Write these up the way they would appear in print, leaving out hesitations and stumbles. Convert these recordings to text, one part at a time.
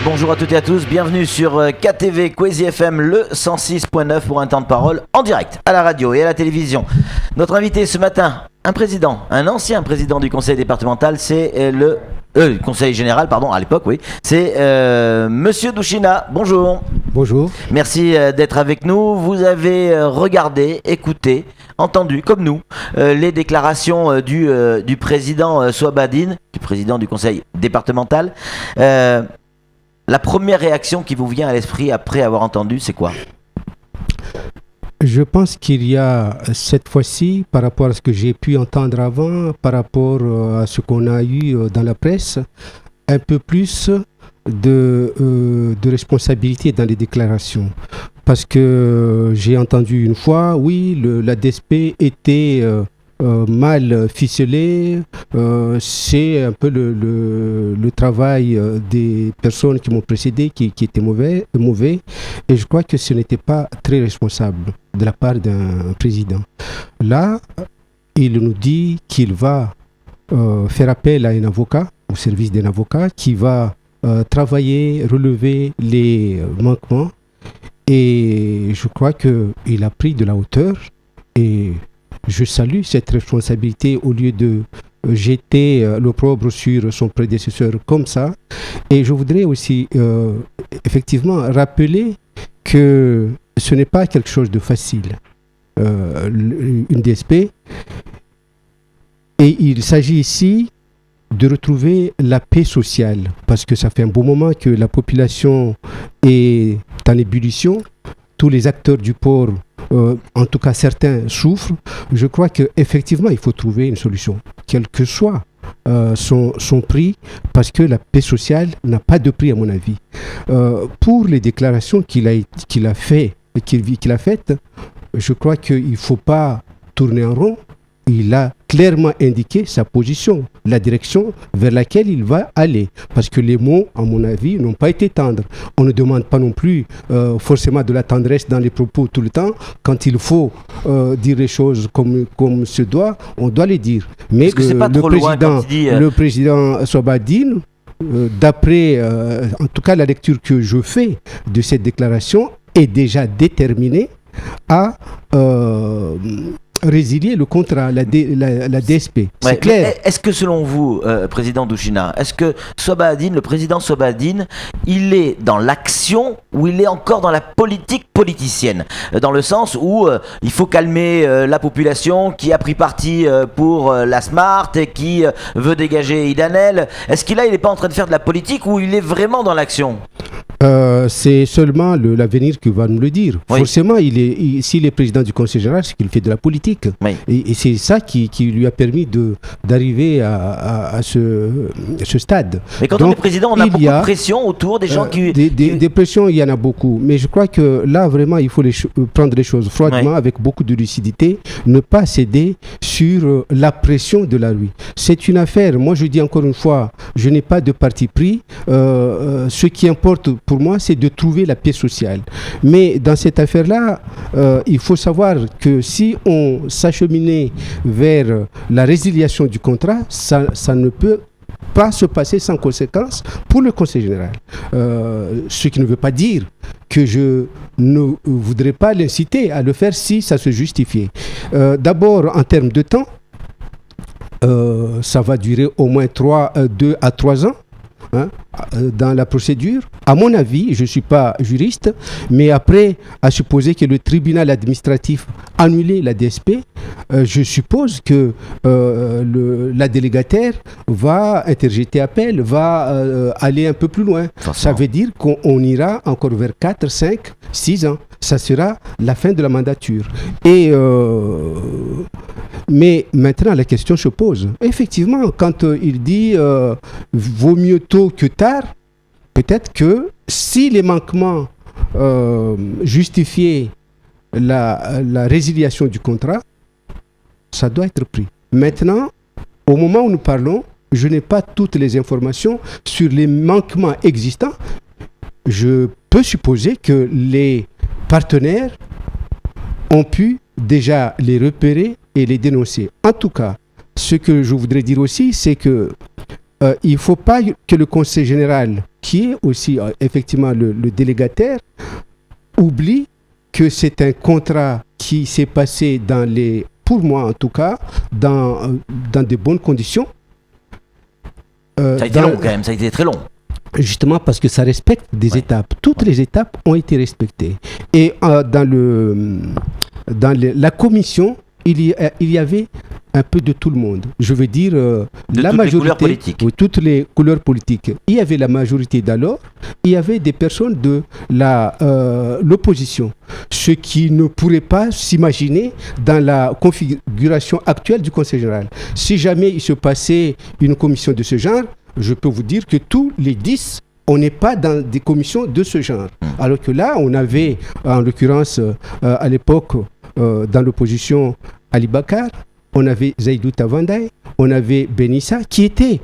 Bonjour à toutes et à tous, bienvenue sur KTV Kwezi FM, le 106.9 pour un temps de parole en direct à la radio et à la télévision. Notre invité ce matin, un ancien président du conseil départemental, c'est le conseil général, pardon, à l'époque, oui, c'est Monsieur Douchina. Bonjour. Bonjour. Merci d'être avec nous. Vous avez regardé, écouté, entendu, comme nous, les déclarations du président Swabadine, du président du conseil départemental. La première réaction qui vous vient à l'esprit après avoir entendu, c'est quoi ? Je pense qu'il y a cette fois-ci, par rapport à ce que j'ai pu entendre avant, par rapport à ce qu'on a eu dans la presse, un peu plus de responsabilité dans les déclarations. Parce que j'ai entendu une fois, oui, la DSP était mal ficelée, c'est un peu le travail des personnes qui m'ont précédé qui était mauvais, et je crois que ce n'était pas très responsable de la part d'un président. Là, il nous dit qu'il va faire appel à un avocat, au service d'un avocat, qui va travailler, relever les manquements, et je crois qu'il a pris de la hauteur, et je salue cette responsabilité au lieu de jeter l'opprobre sur son prédécesseur comme ça. Et je voudrais aussi effectivement rappeler que ce n'est pas quelque chose de facile, une DSP. Et il s'agit ici de retrouver la paix sociale, parce que ça fait un bon moment que la population est en ébullition. Tous les acteurs du port, en tout cas certains, souffrent. Je crois qu'effectivement, il faut trouver une solution, quel que soit son prix, parce que la paix sociale n'a pas de prix à mon avis. Pour les déclarations qu'il a faites, je crois qu'il ne faut pas tourner en rond. Il a clairement indiqué sa position, la direction vers laquelle il va aller. Parce que les mots, à mon avis, n'ont pas été tendres. On ne demande pas non plus forcément de la tendresse dans les propos tout le temps. Quand il faut dire les choses comme se doit, on doit les dire. Mais le président Swabadine, d'après en tout cas la lecture que je fais de cette déclaration, est déjà déterminé à résilier le contrat, la DSP. C'est clair. Est-ce que selon vous, président Douchina, est-ce que le président Swabadine, il est dans l'action ou il est encore dans la politique politicienne ? Dans le sens où il faut calmer la population qui a pris parti pour la Smart et qui veut dégager Idanel. Est-ce qu'il n'est pas en train de faire de la politique ou il est vraiment dans l'action ? C'est seulement l'avenir qui va nous le dire. Oui. Forcément, s'il est président du conseil général, c'est qu'il fait de la politique. Oui. Et c'est ça qui lui a permis d'arriver à ce stade. Mais quand on est président, on a beaucoup de pression autour des gens qui... Des pressions, il y en a beaucoup. Mais je crois que là, vraiment, il faut prendre les choses froidement, avec beaucoup de lucidité, ne pas céder sur la pression de la rue. C'est une affaire, moi je dis encore une fois, je n'ai pas de parti pris. Ce qui importe pour moi, c'est de trouver la paix sociale. Mais dans cette affaire-là, il faut savoir que si on s'acheminait vers la résiliation du contrat, ça ne peut pas se passer sans conséquence pour le conseil général. Ce qui ne veut pas dire que je ne voudrais pas l'inciter à le faire si ça se justifiait. D'abord, en termes de temps, ça va durer au moins 2 à 3 ans. Dans la procédure. À mon avis, je ne suis pas juriste, mais après, à supposer que le tribunal administratif annulait la DSP, je suppose que la délégataire va interjeter appel, va aller un peu plus loin. Ça veut dire qu'on ira encore vers 4, 5, 6 ans. Ça sera la fin de la mandature. Mais maintenant, la question se pose. Effectivement, quand il dit vaut mieux tôt que tard, peut-être que si les manquements justifiaient la résiliation du contrat, ça doit être pris. Maintenant, au moment où nous parlons, je n'ai pas toutes les informations sur les manquements existants. Je peux supposer que les partenaires ont pu déjà les repérer et les dénoncer. En tout cas, ce que je voudrais dire aussi, c'est que il ne faut pas que le conseil général, qui est aussi effectivement le délégataire, oublie que c'est un contrat qui s'est passé pour moi en tout cas, dans de bonnes conditions. Ça a été long quand même, ça a été très long. Justement parce que ça respecte des étapes. Toutes les étapes ont été respectées. Et dans la commission, il y avait un peu de tout le monde. Je veux dire, la majorité, les couleurs politiques. Oui, toutes les couleurs politiques. Il y avait la majorité d'alors, il y avait des personnes de l'opposition. Ce qui ne pourrait pas s'imaginer dans la configuration actuelle du Conseil général. Si jamais il se passait une commission de ce genre, je peux vous dire que tous les 10, on n'est pas dans des commissions de ce genre. Alors que là, on avait, en l'occurrence, à l'époque, dans l'opposition, Ali Bakar, on avait Zaidou Tavanday, on avait Benissa, qui était...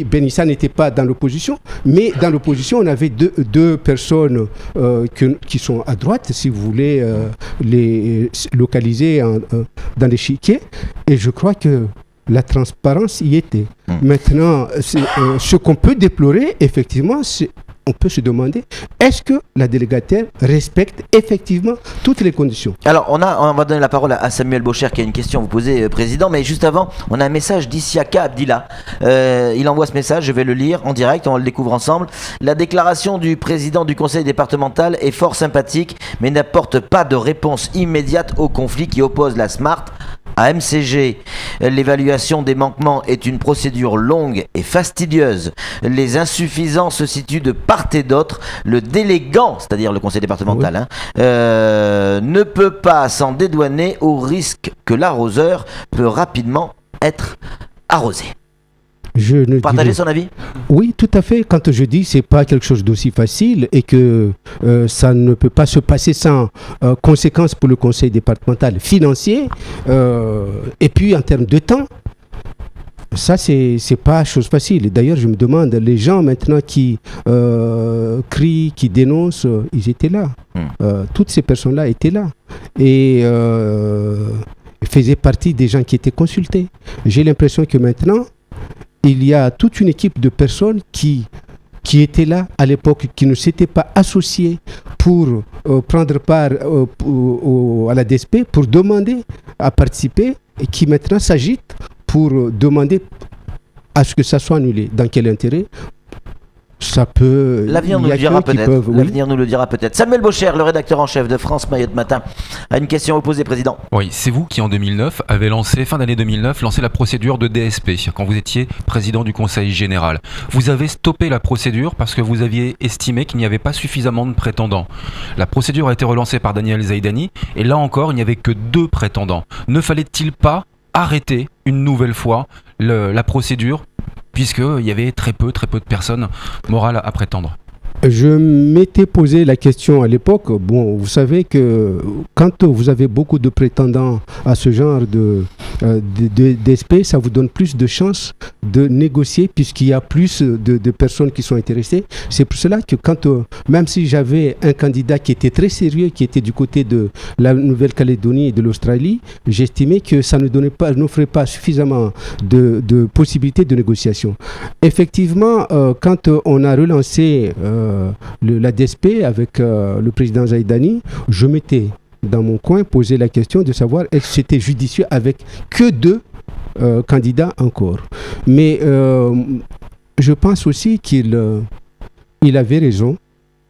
Benissa n'était pas dans l'opposition, mais dans l'opposition, on avait deux personnes qui sont à droite, si vous voulez les localiser dans l'échiquier. Et je crois que la transparence y était. Maintenant, ce qu'on peut déplorer, effectivement, on peut se demander, est-ce que la délégataire respecte effectivement toutes les conditions? Alors, on va donner la parole à Samuel Bocher qui a une question à vous poser, Président, mais juste avant, on a un message d'Issiaka Abdillah. Il envoie ce message, je vais le lire en direct, on le découvre ensemble. La déclaration du président du conseil départemental est fort sympathique, mais n'apporte pas de réponse immédiate au conflit qui oppose la SMART à MCG. L'évaluation des manquements est une procédure longue et fastidieuse. Les insuffisances se situent de part et d'autre. Le délégant, c'est-à-dire le conseil départemental, ne peut pas s'en dédouaner au risque que l'arroseur peut rapidement être arrosé. Vous partagez son avis? Oui, tout à fait. Quand je dis que ce n'est pas quelque chose d'aussi facile et que ça ne peut pas se passer sans conséquences pour le conseil départemental financier, et puis en termes de temps, ça, c'est pas chose facile. D'ailleurs, je me demande, les gens maintenant qui crient, qui dénoncent, ils étaient là. Toutes ces personnes-là étaient là. Et faisaient partie des gens qui étaient consultés. J'ai l'impression que maintenant, il y a toute une équipe de personnes qui étaient là à l'époque, qui ne s'étaient pas associées pour prendre part à la DSP, pour demander à participer, et qui maintenant s'agitent pour demander à ce que ça soit annulé. Dans quel intérêt? Ça peut... L'avenir nous le dira peut-être. L'avenir nous le dira peut-être. Samuel Bocher, le rédacteur en chef de France Mayotte Matin, a une question à vous poser, Président. Oui, c'est vous qui en 2009 avez fin d'année 2009, lancé la procédure de DSP, quand vous étiez président du Conseil général. Vous avez stoppé la procédure parce que vous aviez estimé qu'il n'y avait pas suffisamment de prétendants. La procédure a été relancée par Daniel Zaidani, et là encore, il n'y avait que 2 prétendants. Ne fallait-il pas arrêter une nouvelle fois la procédure, puisqu'il y avait très peu de personnes morales à prétendre? Je m'étais posé la question à l'époque. Bon, vous savez que quand vous avez beaucoup de prétendants à ce genre d'espèce, ça vous donne plus de chances de négocier puisqu'il y a plus de personnes qui sont intéressées. C'est pour cela que même si j'avais un candidat qui était très sérieux, qui était du côté de la Nouvelle-Calédonie et de l'Australie, j'estimais que ça n'offrait pas suffisamment de possibilités de négociation. Effectivement, quand on a relancé la DSP avec le président Zaidani, je m'étais dans mon coin posé la question de savoir est-ce que c'était judicieux avec que 2 candidats encore. Mais je pense aussi qu'il avait raison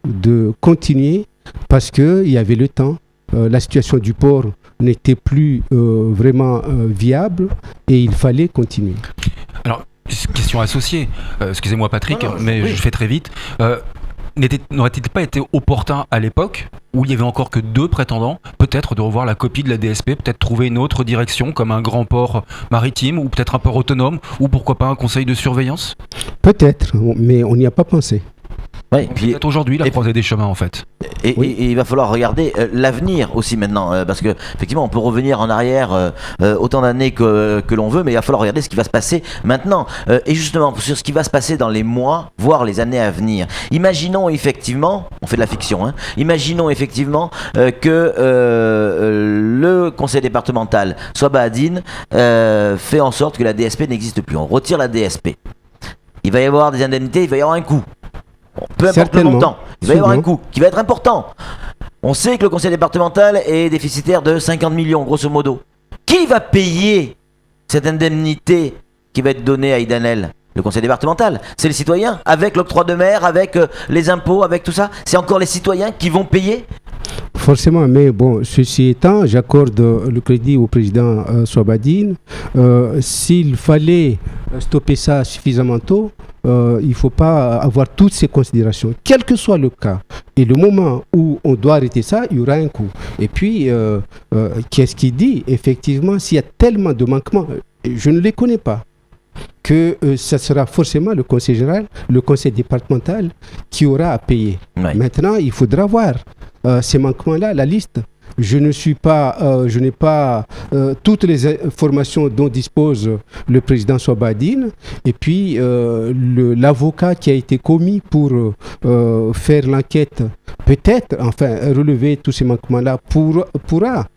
de continuer parce qu'il y avait le temps. La situation du port n'était plus vraiment viable et il fallait continuer. Alors, question associée. Excusez-moi Patrick, mais je fais très vite. N'aurait-il pas été opportun à l'époque, où il n'y avait encore que 2 prétendants, peut-être de revoir la copie de la DSP, peut-être trouver une autre direction, comme un grand port maritime, ou peut-être un port autonome, ou pourquoi pas un conseil de surveillance? Peut-être, mais on n'y a pas pensé. Ouais, puis peut-être aujourd'hui la croisée des chemins en fait. Et il va falloir regarder l'avenir aussi maintenant, parce que effectivement on peut revenir en arrière autant d'années que l'on veut, mais il va falloir regarder ce qui va se passer maintenant. Et justement sur ce qui va se passer dans les mois, voire les années à venir. Imaginons effectivement, on fait de la fiction, hein, imaginons effectivement que le conseil départemental, Swaba Adine, fait en sorte que la DSP n'existe plus. On retire la DSP. il va y avoir des indemnités, il va y avoir un coût. Peu importe le Certainement. montant, il va y avoir un Souvent. coût qui va être important. On sait que le conseil départemental est déficitaire de 50 millions, grosso modo. Qui va payer cette indemnité qui va être donnée à Idanel? Le conseil départemental, c'est les citoyens, avec l'octroi de mer, avec les impôts, avec tout ça. C'est encore les citoyens qui vont payer. Forcément, mais bon, ceci étant, j'accorde le crédit au président Swabadine. S'il fallait stopper ça suffisamment tôt, il ne faut pas avoir toutes ces considérations, quel que soit le cas. Et le moment où on doit arrêter ça, il y aura un coup. Et puis, qu'est-ce qu'il dit? Effectivement, s'il y a tellement de manquements, je ne les connais pas, que ça sera forcément le conseil général, le conseil départemental qui aura à payer. Ouais. Maintenant, il faudra voir ces manquements-là, la liste. Je n'ai pas toutes les informations dont dispose le président Swabadine. Et puis, l'avocat qui a été commis pour faire l'enquête, peut-être, enfin, relever tous ces manquements-là, pourra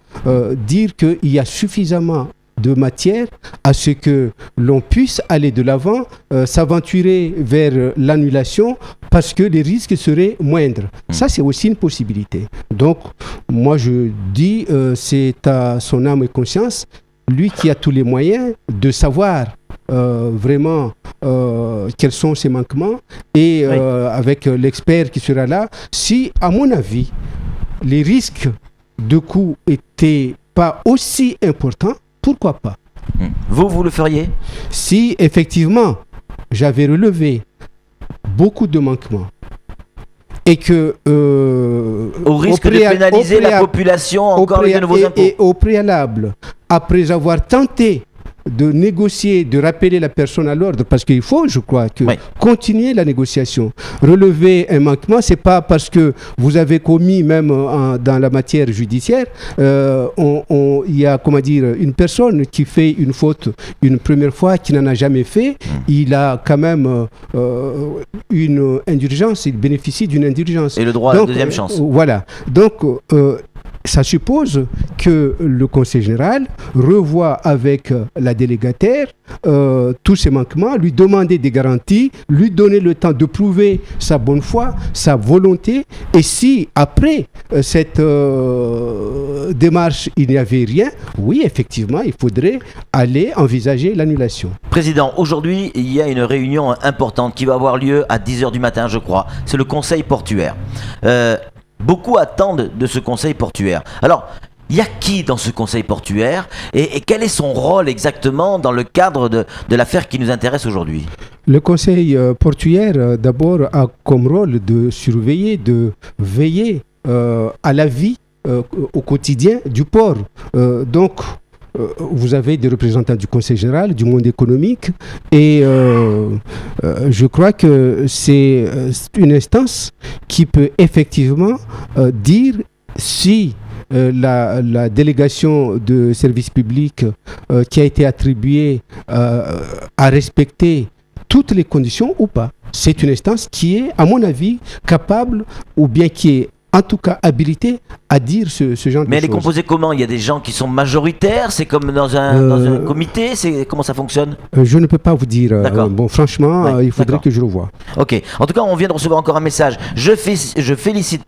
dire qu'il y a suffisamment de matière à ce que l'on puisse aller de l'avant, s'aventurer vers l'annulation parce que les risques seraient moindres. Ça, c'est aussi une possibilité. Donc, moi, je dis, c'est à son âme et conscience, lui qui a tous les moyens de savoir vraiment quels sont ses manquements et Oui. avec l'expert qui sera là, si, à mon avis, les risques de coûts n'étaient pas aussi importants, pourquoi pas? Vous le feriez? Si effectivement j'avais relevé beaucoup de manquements et que Au risque de pénaliser la population encore avec de nouveaux impôts. et au préalable, après avoir tenté de négocier, de rappeler la personne à l'ordre, parce qu'il faut, je crois, que Oui. continuer la négociation. Relever un manquement, c'est pas parce que vous avez commis, même dans la matière judiciaire, il y a, comment dire, une personne qui fait une faute une première fois, qui n'en a jamais fait, il a quand même une indulgence, il bénéficie d'une indulgence. Et le droit à la deuxième chance. Voilà. Donc, ça suppose que le conseil général revoit avec la délégataire tous ces manquements, lui demander des garanties, lui donner le temps de prouver sa bonne foi, sa volonté. Et si après cette démarche, il n'y avait rien, oui, effectivement, il faudrait aller envisager l'annulation. Président, aujourd'hui, il y a une réunion importante qui va avoir lieu à 10h du matin, je crois. C'est le conseil portuaire. Beaucoup attendent de ce conseil portuaire. Alors, il y a qui dans ce conseil portuaire et quel est son rôle exactement dans le cadre de l'affaire qui nous intéresse aujourd'hui? Le conseil portuaire, d'abord, a comme rôle de surveiller, de veiller à la vie au quotidien du port. Donc, vous avez des représentants du Conseil général, du monde économique, et je crois que c'est une instance qui peut effectivement dire si la délégation de service public qui a été attribuée a respecté toutes les conditions ou pas. C'est une instance qui est, à mon avis, capable ou bien qui est en tout cas habilité à dire ce genre de choses. Mais elle est composée comment? Il y a des gens qui sont majoritaires? C'est comme dans un comité? Comment ça fonctionne? Je ne peux pas vous dire. Bon, franchement, Ouais, il faudrait que je le voie. Ok. En tout cas, on vient de recevoir encore un message. Je félicite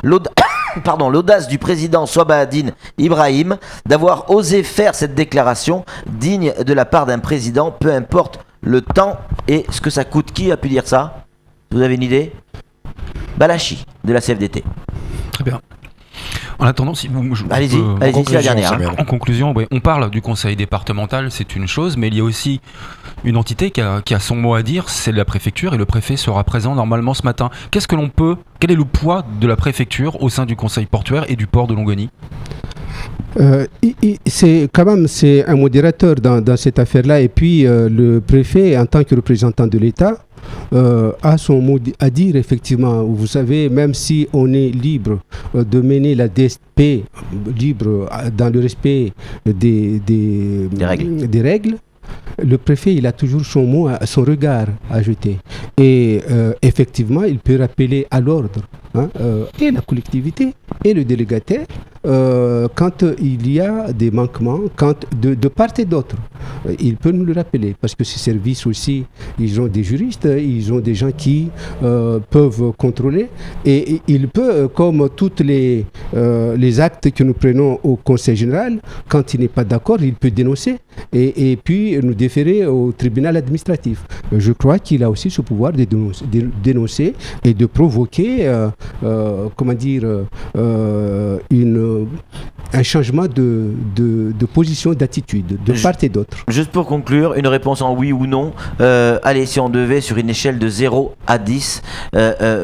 l'audace du président Swabadine Ibrahim d'avoir osé faire cette déclaration digne de la part d'un président, peu importe le temps et ce que ça coûte. Qui a pu dire ça? Vous avez une idée? Balachi, de la CFDT. Très bien. En attendant, si vous... Allez-y, c'est la dernière. En conclusion, on parle du conseil départemental, c'est une chose, mais il y a aussi une entité qui a son mot à dire, c'est la préfecture, et le préfet sera présent normalement ce matin. Quel est le poids de la préfecture au sein du conseil portuaire et du port de Longoni? C'est un modérateur dans cette affaire-là, et puis le préfet, en tant que représentant de l'État, a son mot à dire, effectivement. Vous savez, même si on est libre de mener la DSP, libre dans le respect des règles, le préfet, il a toujours son mot, son regard à jeter. Et effectivement, il peut rappeler à l'ordre et la collectivité et le délégataire quand il y a des manquements, quand de part et d'autre. Il peut nous le rappeler parce que ces services aussi, ils ont des juristes, ils ont des gens qui peuvent contrôler et il peut, comme tous les actes que nous prenons au Conseil général, quand il n'est pas d'accord, il peut dénoncer et puis nous déférer au tribunal administratif. Je crois qu'il a aussi ce pouvoir de dénoncer et de provoquer un changement de position, d'attitude, de part et d'autre. Juste pour conclure, une réponse en oui ou non. Allez, si on devait, sur une échelle de 0 à 10,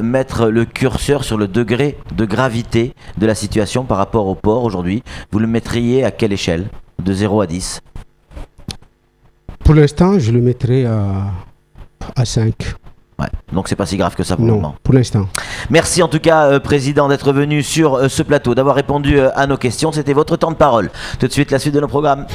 mettre le curseur sur le degré de gravité de la situation par rapport au port aujourd'hui, vous le mettriez à quelle échelle? De 0 à 10? Pour l'instant, je le mettrai à 5. Ouais, donc c'est pas si grave que ça pour le moment. Pour l'instant. Merci en tout cas, Président, d'être venu sur ce plateau, d'avoir répondu à nos questions. C'était votre temps de parole. Tout de suite, la suite de nos programmes.